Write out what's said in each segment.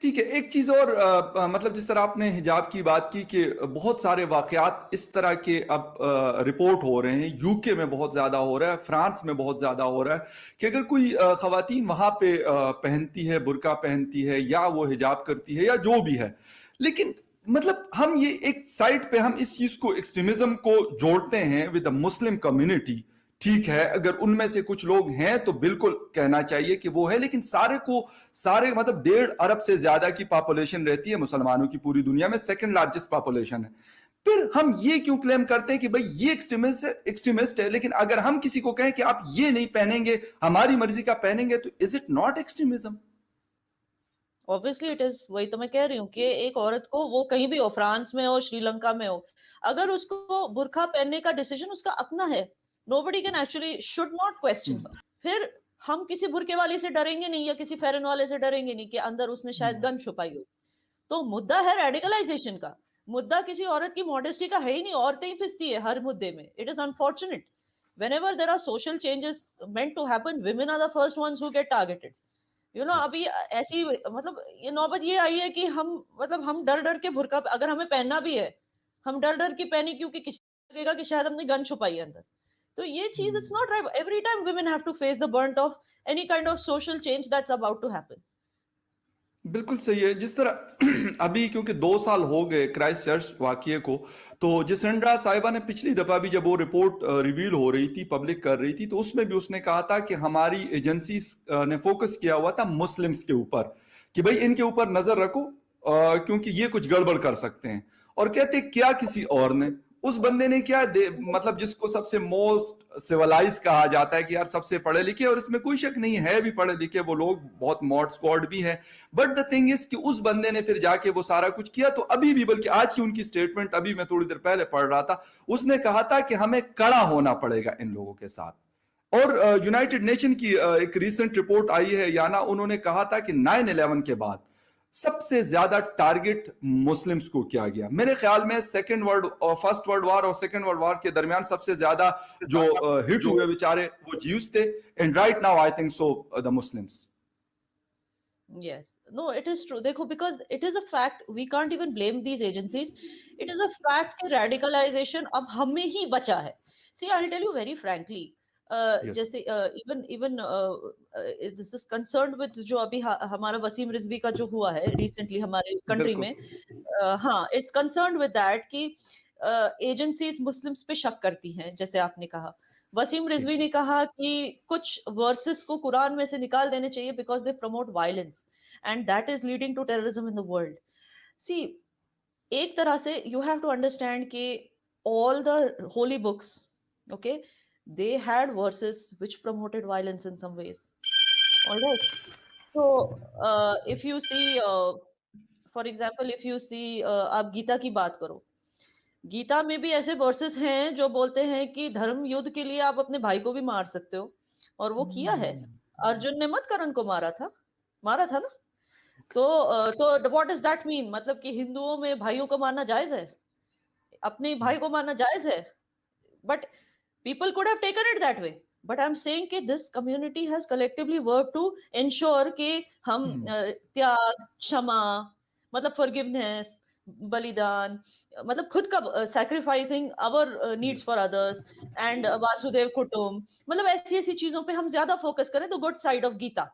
ٹھیک ہے، ایک چیز اور مطلب جس طرح آپ نے حجاب کی بات کی کہ بہت سارے واقعات اس طرح کے اب رپورٹ ہو رہے ہیں، یو کے میں بہت زیادہ ہو رہا ہے، فرانس میں بہت زیادہ ہو رہا ہے کہ اگر کوئی خواتین وہاں پہ پہنتی ہے، برقع پہنتی ہے یا وہ حجاب کرتی ہے یا جو بھی ہے، لیکن مطلب ہم یہ ایک سائٹ پہ ہم اس چیز کو ایکسٹریمزم کو جوڑتے ہیں ود دا مسلم کمیونٹی. ٹھیک ہے، اگر ان میں سے کچھ لوگ ہیں تو بالکل کہنا چاہیے کہ وہ ہے، لیکن سارے مطلب 1.5 ارب سے زیادہ کی پاپولیشن رہتی ہے مسلمانوں کی پوری دنیا میں، سیکنڈ لارجسٹ پاپولیشن ہے. پھر ہم یہ کیوں کلیم کرتے ہیں کہ بھئی یہ ایکسٹریمسٹ ہے، لیکن اگر ہم کسی کو کہیں کہ آپ یہ نہیں پہنیں گے، ہماری مرضی کا پہنیں گے، تو is it not extremism? Obviously it is. وہی تو میں کہہ رہی ہوں کہ ایک عورت کو وہ کہیں بھی ہو، فرانس میں ہو، شری لنکا میں ہو، اگر اس کو برقع پہننے کا ڈیسیجن اس کا اپنا ہے، nobody can actually should not question. پھر ہم کسی برقعے والی سے ڈریں گے نہیں یا کسی فیرن والے سے ڈریں گے نہیں کہ اندر اس نے شاید گن چھپائی ہو. تو مدعا ہے ریڈیکلائزیشن کا، مدعا کسی عورت کی ماڈesٹی کا ہے ہی نہیں. عورتیں ہی پھنستی ہے ہر مدعے میں. It is unfortunate. whenever there are social changes meant to happen, women are the first ones who get targeted. ابھی ایسی مطلب یہ نوبت یہ آئی ہے کہ ہم ڈر ڈر کے برقع اگر ہمیں پہننا بھی ہے، ہم ڈر ڈر کے پہنی کیونکہ کسی لگے گا کہ شاید ہم نے گن چھپائی ہے اندر. تو یہ چیز it's not right. Every time women have to face the burnt of any kind of social change that's about to happen. بالکل صحیح ہے. جس طرح ابھی کیونکہ 2 سال ہو گئے کرائسٹ چرچ واقعے کو، تو جسنڈرا صاحبہ نے پچھلی دفعہ بھی جب وہ رپورٹ ریویل ہو رہی تھی، پبلک کر رہی تھی، تو اس میں بھی اس نے کہا تھا کہ ہماری ایجنسیز نے فوکس کیا ہوا تھا مسلمز کے اوپر کہ بھئی ان کے اوپر نظر رکھو کیونکہ یہ کچھ گڑبڑ کر سکتے ہیں. اور کہتے کیا کسی اور نے، اس بندے نے کیا مطلب جس کو سب سے موسٹ سیولائز کہا جاتا ہے کہ یار سب سے پڑھے لکھے، اور اس میں کوئی شک نہیں ہے بھی پڑھے لکھے وہ لوگ، بہت ماڈ سکواڈ بھی ہے، بٹ دا تھنگ از کہ اس بندے نے پھر جا کے وہ سارا کچھ کیا. تو ابھی بھی، بلکہ آج کی ان کی سٹیٹمنٹ ابھی میں تھوڑی دیر پہلے پڑھ رہا تھا، اس نے کہا تھا کہ ہمیں کڑا ہونا پڑے گا ان لوگوں کے ساتھ. اور یونائٹڈ نیشن کی ایک ریسنٹ رپورٹ آئی ہے یانا، انہوں نے کہا تھا کہ 9/11 کے بعد سب سے زیادہ ٹارگٹ مسلمز کو کیا گیا. میرے خیال میں فرسٹ ورلڈ وار اور سیکنڈ ورلڈ وار کے درمیان سب سے زیادہ جو ہٹ ہوئے بیچارے وہ جیوز تھے. And right now I think so the Muslims. Yes. No, it is true. دیکھو because it is a fact. We can't even blame these agencies. It is a fact کہ radicalization اب ہمیں ہی بچا ہے. See, I'll tell you very frankly. جیسے even this is concerned with جو ابھی ہمارا وسیم رضوی کا جو ہوا ہے ریسنٹلی ہمارے کنٹری میں، ہاں اٹس کنسرنڈ ود دیٹ کہ ایجنسیز مسلمس پہ شک کرتی ہیں. جیسے آپ نے کہا، وسیم رضوی نے کہا کہ کچھ ورسز کو قرآن میں سے نکال دینے چاہیے because they promote violence and that is leading to terrorism in the world. See, ایک طرح سے یو ہیو ٹو انڈرسٹینڈ کہ all the holy books, okay, they had verses which promoted violence in some ways. All right. So if you see for example if you see آپ گیتا کی بات کرو، گیتا میں بھی ایسے ورسز ہیں جو بولتے ہیں کہ دھرم یدھ کے لیے آپ اپنے بھائی کو بھی مار سکتے ہو، اور وہ کیا ہے. ارجن نے مت کرن کو مارا تھا نا. تو واٹ ڈز دیٹ مین؟ مطلب کہ ہندوؤں میں بھائیوں کو مارنا جائز ہے، اپنے بھائی کو مارنا جائز ہے. But people could have taken it that way. But I'm saying کہ this community has collectively worked to ensure کہ ہم تیاگ، شما، مطلب forgiveness، بلیدان، مطلب خود کا sacrificing our needs for others and Vasudev Kutum، مطلب ایسی چیزوں پہ ہم زیادہ فوکس کریں. تو good side of Gita.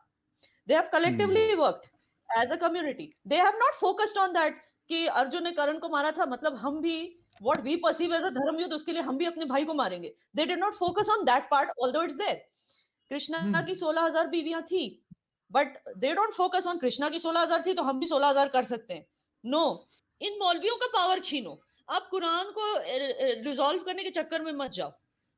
They have collectively worked as a community. They have not focused on that کہ ارجن نے کرن کو مارا تھا مطلب ہم بھی what we perceive as a dharma yudh اس کے لیے ہم بھی اپنے بھائی کو ماریں گے. They did not focus on that part although it's there. Krishna کی 16,000 بیویاں تھی but they don't focus on Krishna کی 16,000 تھی تو ہم بھی 16,000 کر سکتے ہیں. No. ان مولویوں کا پاور چھینو، آپ قرآن کو ریزالو کرنے کے چکر میں مت جاؤ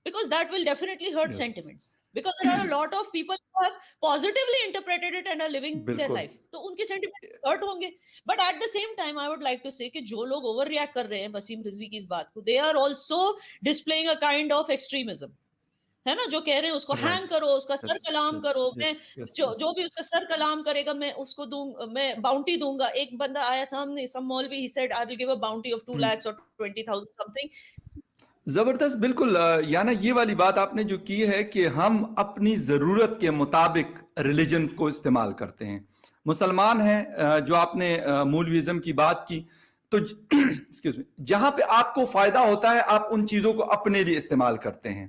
because that will definitely hurt sentiments. Because there are a lot of people who have positively interpreted it and are living their life. تو ان کے sentiments hurt ہوں گے. But at the same time, I would like to say کہ جو لوگ over react کر رہے ہیں وسیم رضوی کی اس بات کو، they are also displaying a kind of extremism. ہے نا، جو کہہ رہے ہیں اس کو ہینگ کرو، اس کا سر کلام کرو، میں جو بھی اس کا سر کلام کرے گا میں اس کو دوں، میں باؤنٹی دوں گا. ایک بندہ آیا سامنے، some مولوی he said I will give a bounty of 2 lakhs or 20,000 something. زبردست. بالکل یانا یہ والی بات آپ نے جو کی ہے کہ ہم اپنی ضرورت کے مطابق ریلیجن کو استعمال کرتے ہیں. مسلمان ہیں جو آپ نے مولویزم کی بات کی تو ایکسکیوز می جہاں پہ آپ کو فائدہ ہوتا ہے آپ ان چیزوں کو اپنے لیے استعمال کرتے ہیں.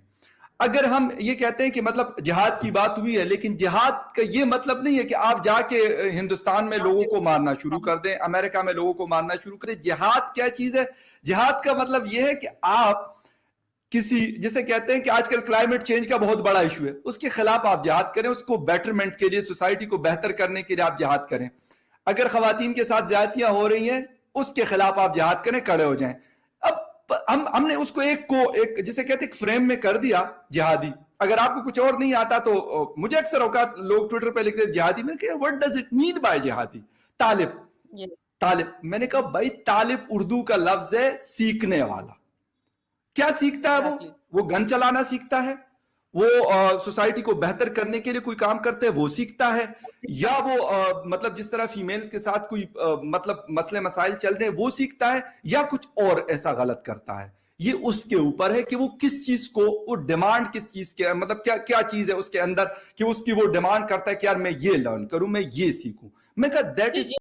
اگر ہم یہ کہتے ہیں کہ مطلب جہاد کی بات ہوئی ہے لیکن جہاد کا یہ مطلب نہیں ہے کہ آپ جا کے ہندوستان میں لوگوں کو مارنا شروع کر دیں, امریکہ میں لوگوں کو مارنا شروع کریں. جہاد کیا چیز ہے؟ جہاد کا مطلب یہ ہے کہ آپ کسی جسے کہتے ہیں کہ آج کل کلائمیٹ چینج کا بہت بڑا ایشو ہے, اس کے خلاف آپ جہاد کریں, اس کو بیٹرمنٹ کے لیے, سوسائٹی کو بہتر کرنے کے لیے آپ جہاد کریں. اگر خواتین کے ساتھ زیادتیاں ہو رہی ہیں اس کے خلاف آپ جہاد کریں, کھڑے ہو جائیں. اب ہم نے اس کو ایک جسے کہتے ہیں فریم میں کر دیا جہادی. اگر آپ کو کچھ اور نہیں آتا تو مجھے اکثر اوقات لوگ ٹویٹر پہ لکھتے ہیں جہادی, میں نے کہا what does it mean by جہادی؟ طالب میں نے کہا بھائی طالب اردو کا لفظ ہے سیکھنے والا. کیا سیکھتا ہے وہ گن چلانا سیکھتا ہے, وہ سوسائٹی کو بہتر کرنے کے لیے کوئی کام کرتے ہیں وہ سیکھتا ہے, یا وہ مطلب جس طرح فیمیلز کے ساتھ کوئی مطلب مسئلے مسائل چل رہے ہیں وہ سیکھتا ہے, یا کچھ اور ایسا غلط کرتا ہے. یہ اس کے اوپر ہے کہ وہ کس چیز کو, وہ ڈیمانڈ کس چیز کے, مطلب کیا چیز ہے اس کے اندر کہ اس کی وہ ڈیمانڈ کرتا ہے کہ یار میں یہ لرن کروں, میں یہ سیکھوں. میں کہا دیٹ از